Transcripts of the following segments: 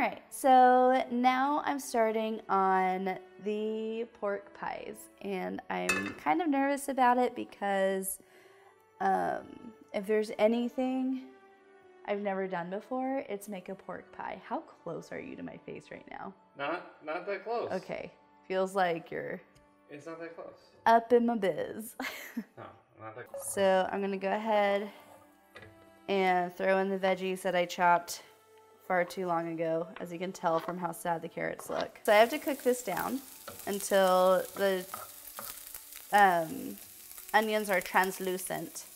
right, so now I'm starting on the pork pies, and I'm kind of nervous about it because if there's anything I've never done before, it's make a pork pie. How close are you to my face right now? Not that close. Okay, feels like you're... It's not that close. Up in my biz. No, not that close. So I'm gonna go ahead and throw in the veggies that I chopped far too long ago, as you can tell from how sad the carrots look. So I have to cook this down until the onions are translucent,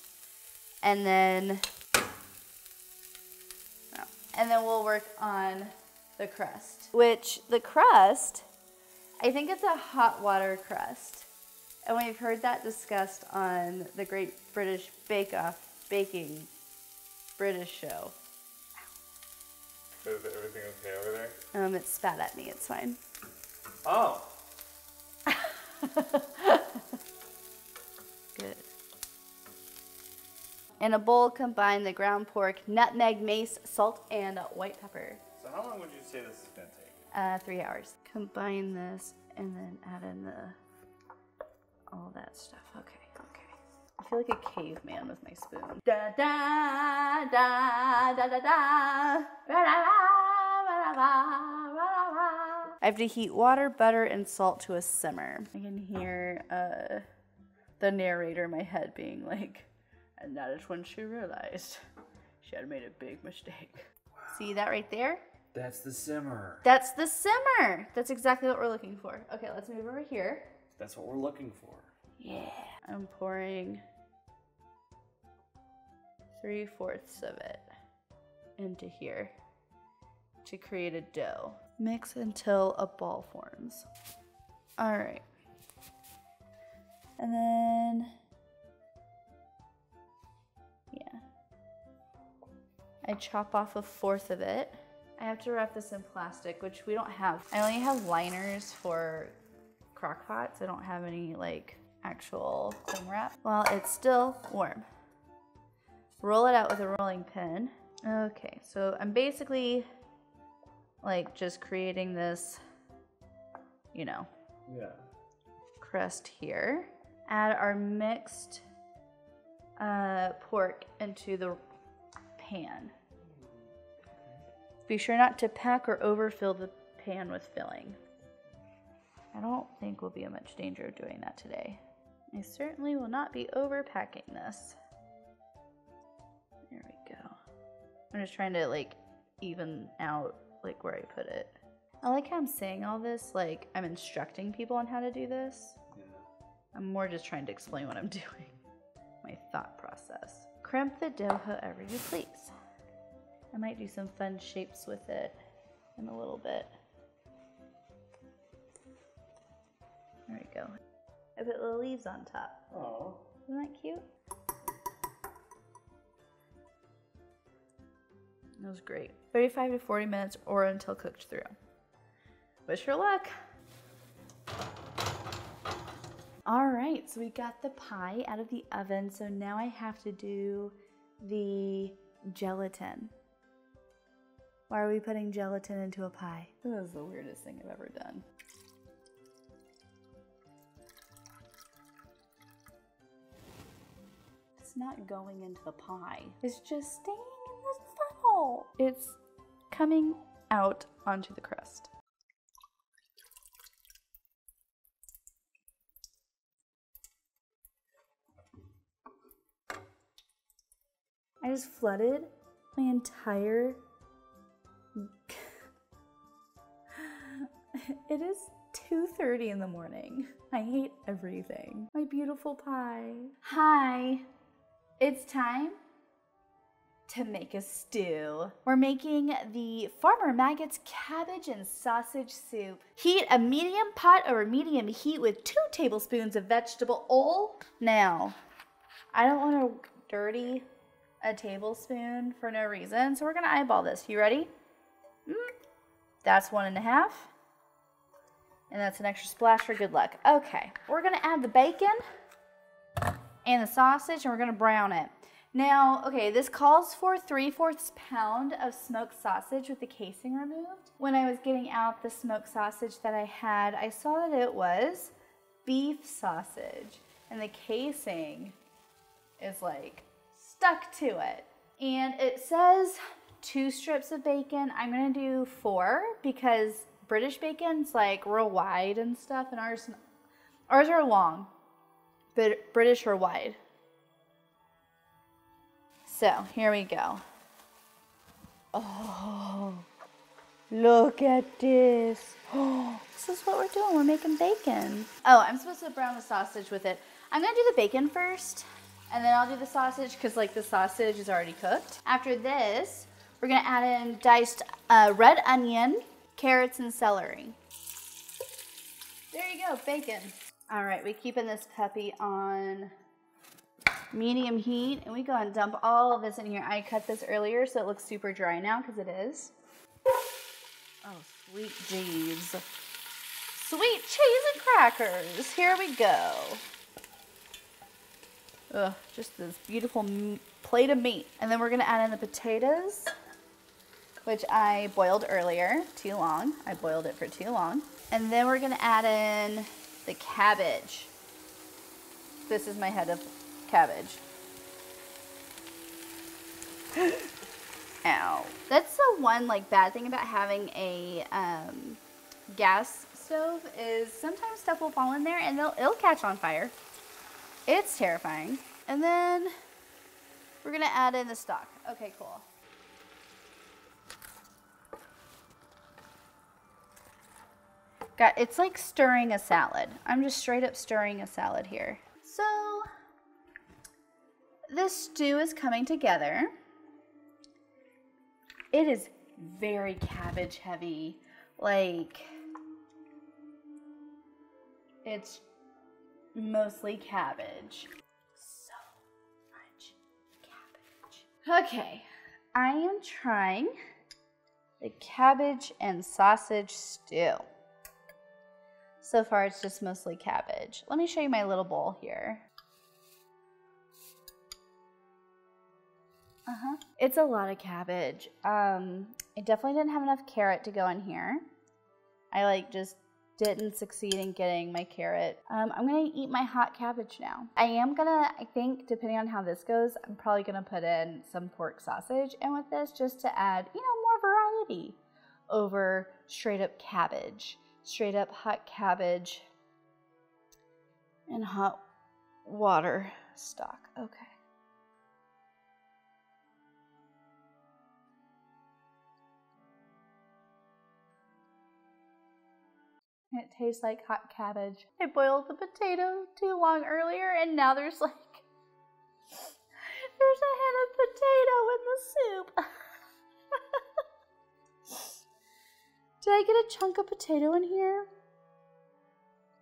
and then we'll work on the crust. Which the crust, I think it's a hot water crust, and we've heard that discussed on the Great British Bake Off baking British show. Is everything okay over there? It spat at me, it's fine. Oh. Good. In a bowl, combine the ground pork, nutmeg, mace, salt, and white pepper. So how long would you say this is going to take? 3 hours. Combine this and then add in all that stuff. Okay. I feel like a caveman with my spoon. Da da da da da da. I have to heat water, butter, and salt to a simmer. I can hear the narrator in my head being like, and that is when she realized she had made a big mistake. Wow. See that right there? That's the simmer. That's the simmer. That's exactly what we're looking for. Okay, let's move over here. That's what we're looking for. Yeah. I'm pouring 3/4 of it into here to create a dough. Mix until a ball forms. All right. And then, yeah. I chop off 1/4 of it. I have to wrap this in plastic, which we don't have. I only have liners for crock pots. I don't have any like actual cling wrap. While it's still warm. Roll it out with a rolling pin. Okay, so I'm basically like just creating this, you know, crust here. Add our mixed pork into the pan. Be sure not to pack or overfill the pan with filling. I don't think we'll be in much danger of doing that today. I certainly will not be overpacking this. There we go. I'm just trying to like even out like where I put it. I like how I'm saying all this like I'm instructing people on how to do this. Yeah. I'm more just trying to explain what I'm doing. My thought process. Crimp the dough however you please. I might do some fun shapes with it in a little bit. There we go. I put little leaves on top. Oh. Isn't that cute? That was great. 35 to 40 minutes or until cooked through. Wish her luck. All right, so we got the pie out of the oven. So now I have to do the gelatin. Why are we putting gelatin into a pie? This is the weirdest thing I've ever done. It's not going into the pie. It's just staying in the funnel. It's coming out onto the crust. I just flooded my entire... It is 2:30 in the morning. I hate everything. My beautiful pie. Hi. It's time to make a stew. We're making the Farmer Maggot's cabbage and sausage soup. Heat a medium pot over medium heat with 2 tablespoons of vegetable oil. Now, I don't want to dirty a tablespoon for no reason, so we're gonna eyeball this. You ready? That's 1.5. And that's an extra splash for good luck. Okay, we're gonna add the bacon and the sausage and we're gonna brown it. Now, okay, this calls for 3/4 pound of smoked sausage with the casing removed. When I was getting out the smoked sausage that I had, I saw that it was beef sausage, and the casing is like stuck to it. And it says 2 strips of bacon. I'm gonna do 4 because British bacon's like real wide and stuff, and ours are long, but British are wide. So here we go. Oh, look at this. Oh, this is what we're doing. We're making bacon. Oh, I'm supposed to brown the sausage with it. I'm gonna do the bacon first, and then I'll do the sausage because like the sausage is already cooked. After this, we're gonna add in diced red onion, carrots, and celery. There you go, bacon. All right, we're keeping this puppy on medium heat, and we go and dump all of this in here. I cut this earlier so it looks super dry now because it is. Oh, sweet Jeeves. Sweet cheese and crackers. Here we go. Ugh, just this beautiful plate of meat. And then we're gonna add in the potatoes, which I boiled earlier, too long. I boiled it for too long. And then we're gonna add in the cabbage. This is my head of cabbage. Ow. That's the one like bad thing about having a gas stove is sometimes stuff will fall in there and it'll catch on fire. It's terrifying. And then we're gonna add in the stock. Okay, cool. It's like stirring a salad. I'm just straight up stirring a salad here. So this stew is coming together. It is very cabbage heavy. Like, it's mostly cabbage. So much cabbage. Okay, I am trying the cabbage and sausage stew. So far, it's just mostly cabbage. Let me show you my little bowl here. It's a lot of cabbage. It definitely didn't have enough carrot to go in here. I like just didn't succeed in getting my carrot. I'm gonna eat my hot cabbage now. I think, depending on how this goes, I'm probably gonna put in some pork sausage in with this just to add, more variety over straight up cabbage. Straight up hot cabbage and hot water stock. Okay. It tastes like hot cabbage. I boiled the potato too long earlier, and now there's a head of potato in the soup. Did I get a chunk of potato in here?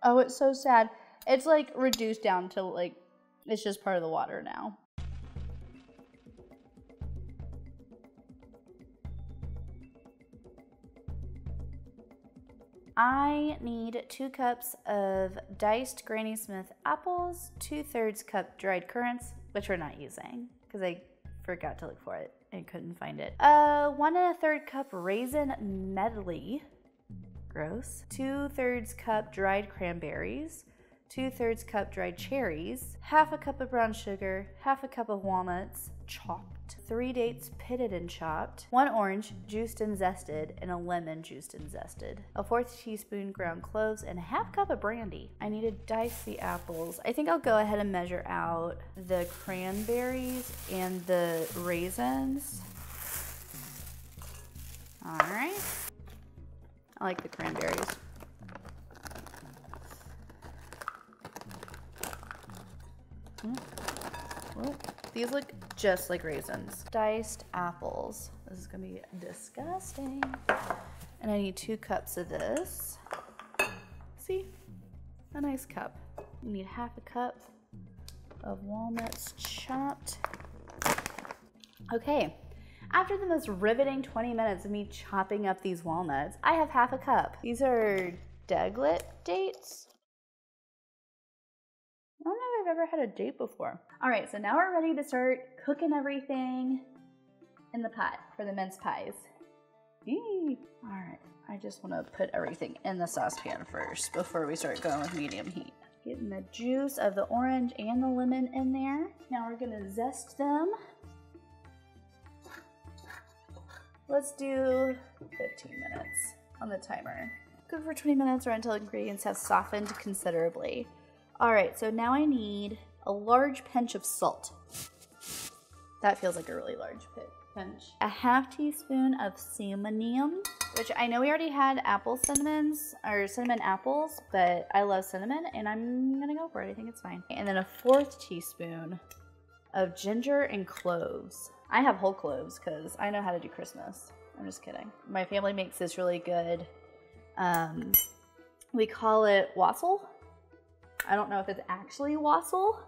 Oh, it's so sad. It's like reduced down to like, it's just part of the water now. I need 2 cups of diced Granny Smith apples, 2/3 cup dried currants, which we're not using because I forgot to look for it and couldn't find it. 1 1/3 cup raisin medley, gross. 2/3 cup dried cranberries, 2/3 cup dried cherries, 1/2 cup of brown sugar, 1/2 cup of walnuts, chopped, 3 dates pitted and chopped, 1 orange juiced and zested, and a lemon juiced and zested, a 1/4 teaspoon ground cloves, and 1/2 cup of brandy. I need to dice the apples. I think I'll go ahead and measure out the cranberries and the raisins. All right. I like the cranberries. Whoa. These look just like raisins. Diced apples. This is gonna be disgusting. And I need 2 cups of this. See? A nice cup. You need 1/2 cup of walnuts chopped. Okay. After the most riveting 20 minutes of me chopping up these walnuts, I have 1/2 cup. These are Deglet dates. I don't know I've ever had a date before. All right, so now we're ready to start cooking everything in the pot for the mince pies. Eee. All right, I just want to put everything in the saucepan first before we start going with medium heat. Getting the juice of the orange and the lemon in there. Now we're gonna zest them. Let's do 15 minutes on the timer. Cook for 20 minutes or until ingredients have softened considerably. All right, so now I need a large pinch of salt. That feels like a really large pinch. A half teaspoon of cinnamon, which I know we already had apple cinnamons, or cinnamon apples, but I love cinnamon and I'm gonna go for it. I think it's fine. And then a 1/4 teaspoon of ginger and cloves. I have whole cloves because I know how to do Christmas. I'm just kidding. My family makes this really good, we call it wassail. I don't know if it's actually wassail,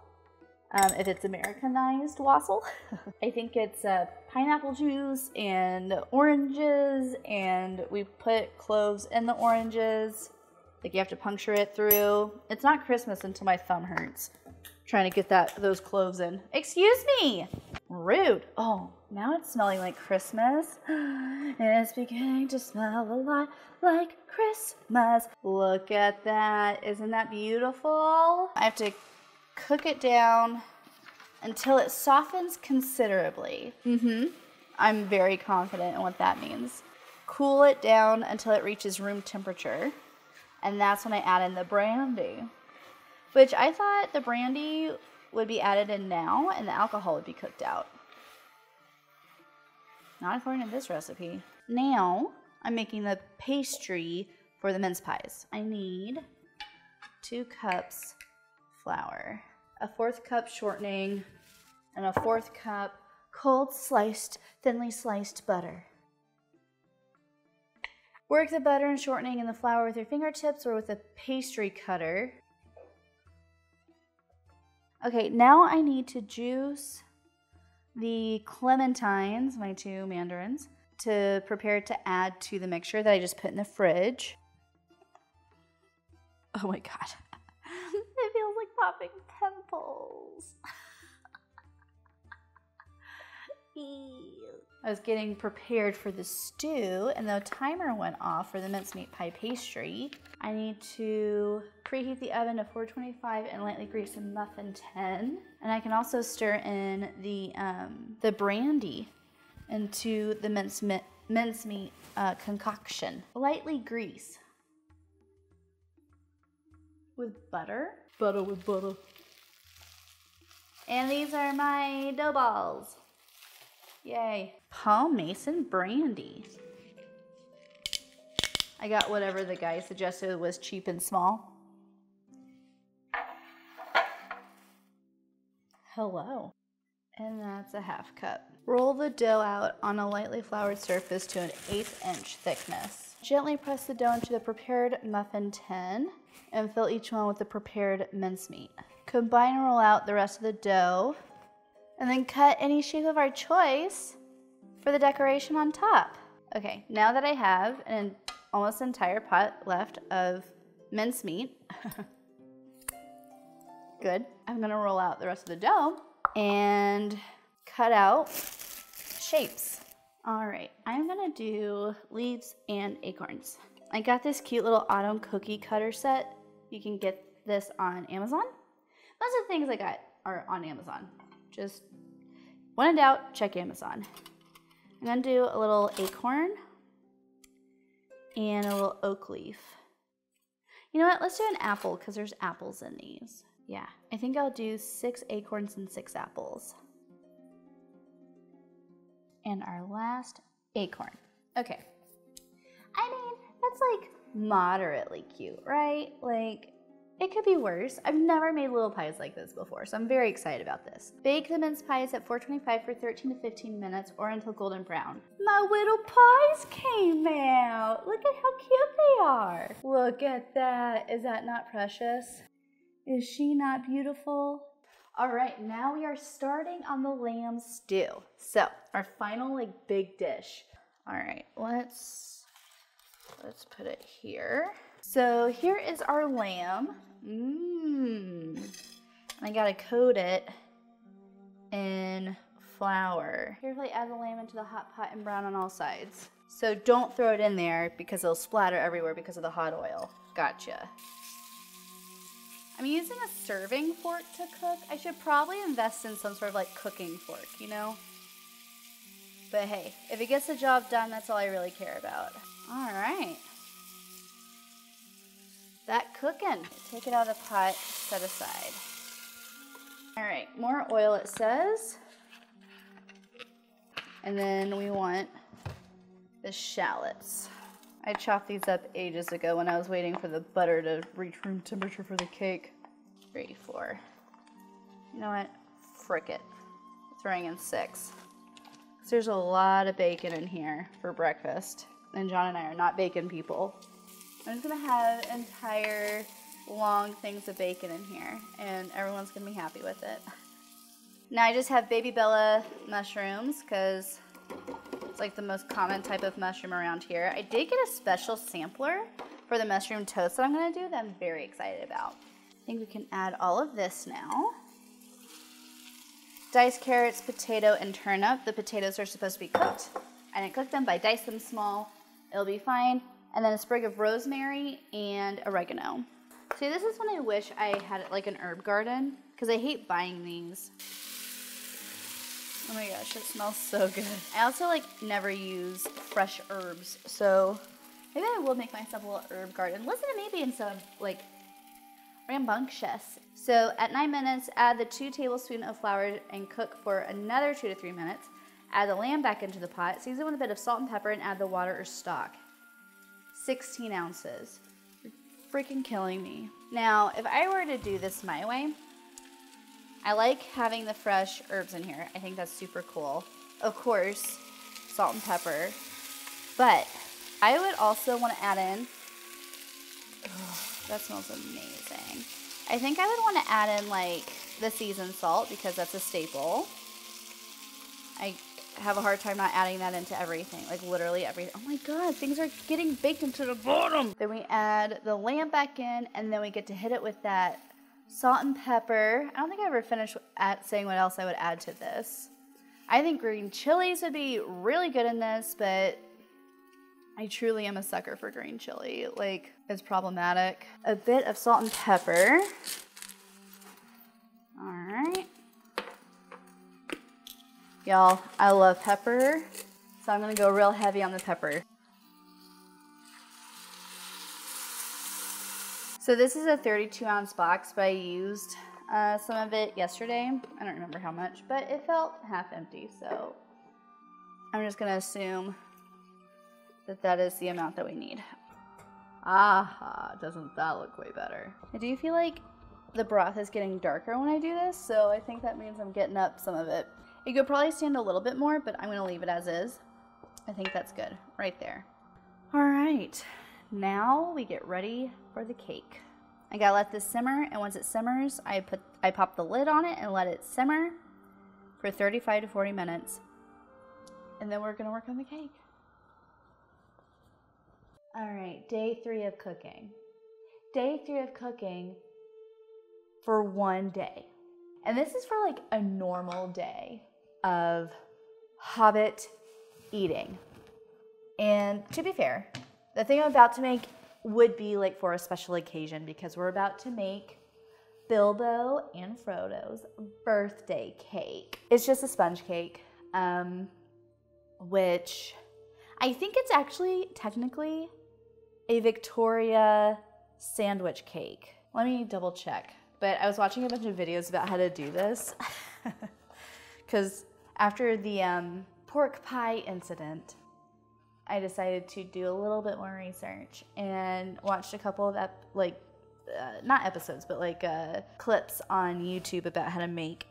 if it's Americanized wassail. I think it's pineapple juice and oranges, and we put cloves in the oranges. Like you have to puncture it through. It's not Christmas until my thumb hurts trying to get those cloves in. Excuse me! Rude. Oh, now it's smelling like Christmas. And it's beginning to smell a lot like Christmas. Look at that. Isn't that beautiful? I have to cook it down until it softens considerably. I'm very confident in what that means. Cool it down until it reaches room temperature. And that's when I add in the brandy, which I thought the brandy would be added in now and the alcohol would be cooked out. Not according to this recipe. Now I'm making the pastry for the mince pies. I need 2 cups flour, a 1/4 cup shortening, and a 1/4 cup cold sliced, thinly sliced butter. Work the butter and shortening in the flour with your fingertips or with a pastry cutter. Okay, now I need to juice the clementines, my 2 mandarins, to prepare to add to the mixture that I just put in the fridge. Oh my God. It feels like popping pimples. I was getting prepared for the stew, and the timer went off for the mincemeat pie pastry. I need to preheat the oven to 425 and lightly grease a muffin tin. And I can also stir in the brandy into the mincemeat concoction. Lightly grease with butter. Butter with butter. And these are my dough balls. Yay. Paul Mason brandy. I got whatever the guy suggested was cheap and small. Hello. And that's a 1/2 cup. Roll the dough out on a lightly floured surface to an 1/8 inch thickness. Gently press the dough into the prepared muffin tin and fill each one with the prepared mincemeat. Combine and roll out the rest of the dough and then cut any shape of our choice for the decoration on top. Okay, now that I have an almost entire pot left of mincemeat, good, I'm gonna roll out the rest of the dough and cut out shapes. All right, I'm gonna do leaves and acorns. I got this cute little autumn cookie cutter set. You can get this on Amazon. Most of the things I got are on Amazon. Just when in doubt, check Amazon. I'm gonna do a little acorn and a little oak leaf. You know what, let's do an apple because there's apples in these. Yeah, I think I'll do 6 acorns and 6 apples. And our last acorn. Okay. I mean, that's like moderately cute, right? Like, it could be worse. I've never made little pies like this before, so I'm very excited about this. Bake the mince pies at 425 for 13 to 15 minutes or until golden brown. My little pies came out. Look at how cute they are. Look at that. Is that not precious? Is she not beautiful? All right, now we are starting on the lamb stew. So, our final like big dish. All right, let's put it here. So here is our lamb. I'm I gotta coat it in flour. Carefully add the lamb into the hot pot and brown on all sides. So don't throw it in there because it'll splatter everywhere because of the hot oil. Gotcha. I'm using a serving fork to cook. I should probably invest in some sort of like cooking fork, you know? But hey, if it gets the job done, that's all I really care about. All right. That cooking. Take it out of the pot, set aside. All right, more oil it says. And then we want the shallots. I chopped these up ages ago when I was waiting for the butter to reach room temperature for the cake. 3, 4. You know what? Frick it. Throwing in 6. So there's a lot of bacon in here for breakfast. And John and I are not bacon people. I'm just gonna have entire long things of bacon in here and everyone's gonna be happy with it. Now I just have baby Bella mushrooms because it's like the most common type of mushroom around here. I did get a special sampler for the mushroom toast that I'm gonna do that I'm very excited about. I think we can add all of this now. Diced carrots, potato, and turnip. The potatoes are supposed to be cooked. I didn't cook them, but I diced them small. It'll be fine. And then a sprig of rosemary and oregano. See, this is when I wish I had like an herb garden because I hate buying these. Oh my gosh, it smells so good. I also like never use fresh herbs, so maybe I will make myself a little herb garden. Listen to me being so like rambunctious. So at 9 minutes, add the 2 tablespoons of flour and cook for another 2 to 3 minutes. Add the lamb back into the pot, season with a bit of salt and pepper, and add the water or stock. 16 ounces. You're freaking killing me. Now, if I were to do this my way, I like having the fresh herbs in here. I think that's super cool. Of course, salt and pepper. But I would also want to add in, oh, that smells amazing. I think I would want to add in like the seasoned salt because that's a staple. I have a hard time not adding that into everything, like literally everything. Oh my God, things are getting baked into the bottom. Then we add the lamb back in and then we get to hit it with that salt and pepper. I don't think I ever finished saying what else I would add to this. I think green chilies would be really good in this, but I truly am a sucker for green chili. Like, it's problematic. A bit of salt and pepper. All right. Y'all, I love pepper, so I'm gonna go real heavy on the pepper. So this is a 32-ounce box, but I used some of it yesterday. I don't remember how much, but it felt half empty, so I'm just gonna assume that that is the amount that we need. Aha, doesn't that look way better? I do feel like the broth is getting darker when I do this, so I think that means I'm getting up some of it. It could probably stand a little bit more, but I'm gonna leave it as is. I think that's good, right there. All right, now we get ready for the cake. I gotta let this simmer, and once it simmers, I pop the lid on it and let it simmer for 35 to 40 minutes. And then we're gonna work on the cake. All right, day 3 of cooking. Day 3 of cooking for one day. And this is for like a normal day of Hobbit eating. And to be fair, the thing I'm about to make would be like for a special occasion because we're about to make Bilbo and Frodo's birthday cake. It's just a sponge cake, which I think it's actually technically a Victoria sandwich cake. Let me double check. But I was watching a bunch of videos about how to do this because after the pork pie incident, I decided to do a little bit more research and watched a couple of not episodes, but like clips on YouTube about how to make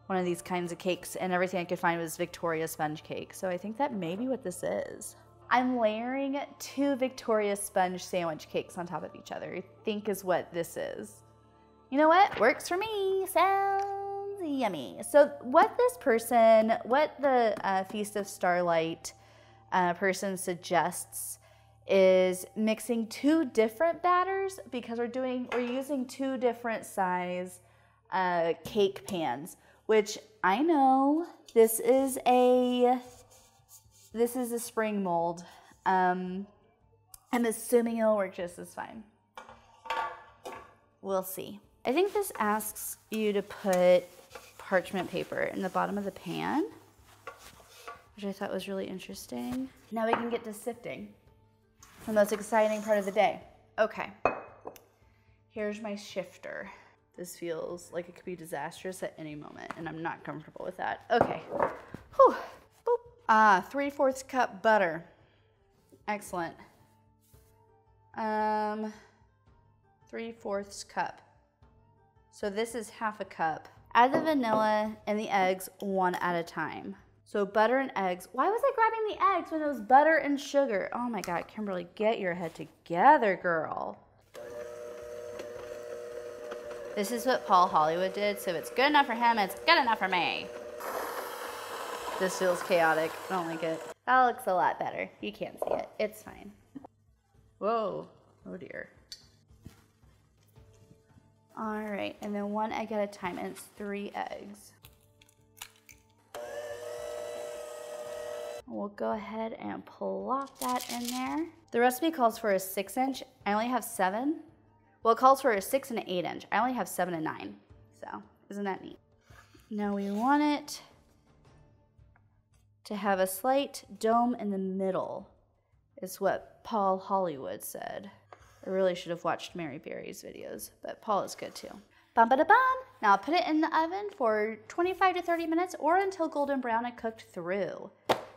one of these kinds of cakes, and everything I could find was Victoria sponge cake. So I think that may be what this is. I'm layering 2 Victoria sponge sandwich cakes on top of each other, I think is what this is. You know what? Works for me. Sounds yummy. So what the Feast of Starlight person suggests is mixing 2 different batters because we're using 2 different size cake pans, which I know this is a spring mold. I'm assuming it'll work just as fine. We'll see. I think this asks you to put parchment paper in the bottom of the pan, which I thought was really interesting. Now we can get to sifting, the most exciting part of the day. Okay, here's my shifter. This feels like it could be disastrous at any moment, and I'm not comfortable with that. Okay, whew, boop. 3/4 cup butter. Excellent. 3/4 cup. So this is 1/2 cup. Add the vanilla and the eggs one at a time. So butter and eggs. Why was I grabbing the eggs when it was butter and sugar? Oh my God, Kimberly, get your head together, girl. This is what Paul Hollywood did, so if it's good enough for him, it's good enough for me. This feels chaotic. I don't like it. That looks a lot better. You can't see it. It's fine. Whoa. Oh dear. All right, and then 1 egg at a time, and it's 3 eggs. We'll go ahead and plop that in there. The recipe calls for a 6-inch. I only have 7. Well, it calls for a 6 and an 8-inch. I only have 7 and 9, so isn't that neat? Now we want it to have a slight dome in the middle, is what Paul Hollywood said. I really should have watched Mary Berry's videos, but Paul is good too. Bum ba da bum. Now I'll put it in the oven for 25 to 30 minutes or until golden brown and cooked through.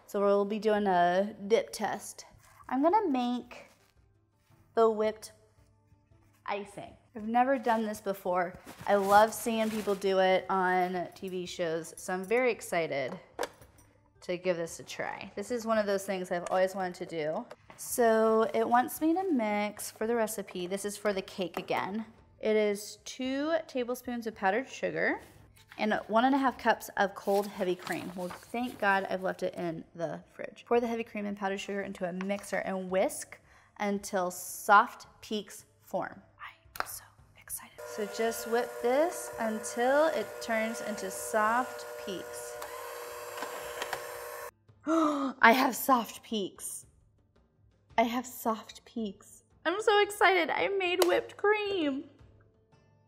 So we'll be doing a dip test. I'm gonna make the whipped icing. I've never done this before. I love seeing people do it on TV shows, so I'm very excited to give this a try. This is one of those things I've always wanted to do. So it wants me to mix for the recipe. This is for the cake again. It is 2 tablespoons of powdered sugar and 1.5 cups of cold heavy cream. Well, thank God I've left it in the fridge. Pour the heavy cream and powdered sugar into a mixer and whisk until soft peaks form. I'm so excited. So just whip this until it turns into soft peaks. I have soft peaks. I have soft peaks. I'm so excited. I made whipped cream.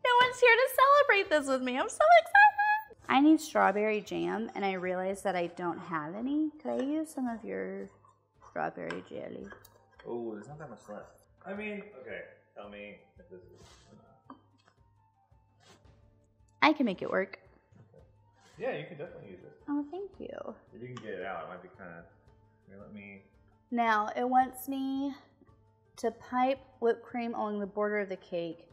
No one's here to celebrate this with me. I'm so excited. I need strawberry jam, and I realized that I don't have any. Could I use some of your strawberry jelly? Oh, there's not that much left. I mean, okay, tell me if this is enough. I can make it work. Okay. Yeah, you can definitely use it. Oh, thank you. If you can get it out, it might be kind of... Here, let me... Now, it wants me to pipe whipped cream along the border of the cake,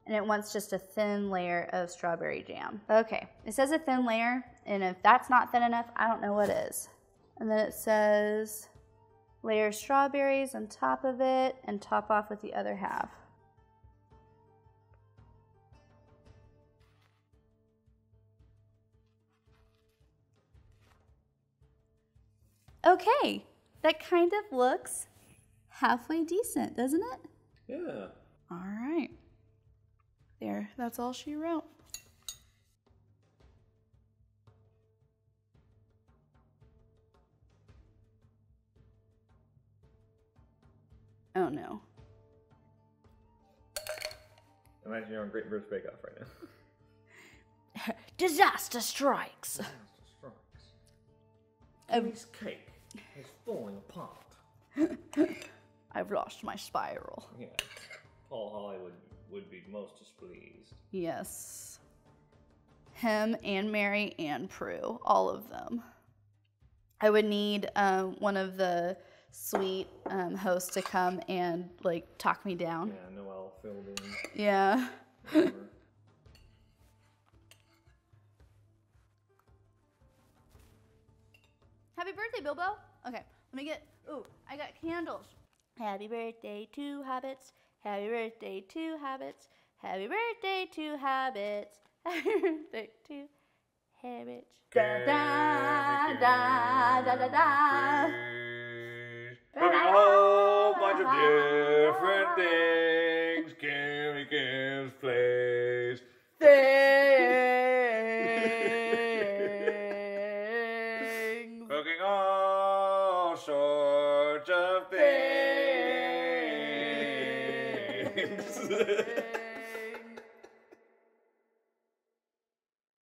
and it wants just a thin layer of strawberry jam. Okay, it says a thin layer, and if that's not thin enough, I don't know what is. And then it says layer strawberries on top of it and top off with the other half. Okay. That kind of looks halfway decent, doesn't it? Yeah. All right. There, that's all she wrote. Oh no. Imagine you're on Great British Bake Off right now. Disaster strikes. Disaster strikes. Jimmy's cake is falling apart. I've lost my spiral. Yeah. Paul Hollywood would be most displeased. Yes. Him and Mary and Prue, all of them. I would need one of the sweet hosts to come and like talk me down. Yeah, Noelle filled in. Yeah. Happy birthday, Bilbo. Okay, let me get, ooh, I got candles. Happy birthday to Hobbits. Happy birthday to Hobbits. Happy birthday to Hobbits. Happy birthday to Hobbits. Da da da da da da. A whole bunch of different things. Kimmy Kim's place. things. Cooking all sorts of things.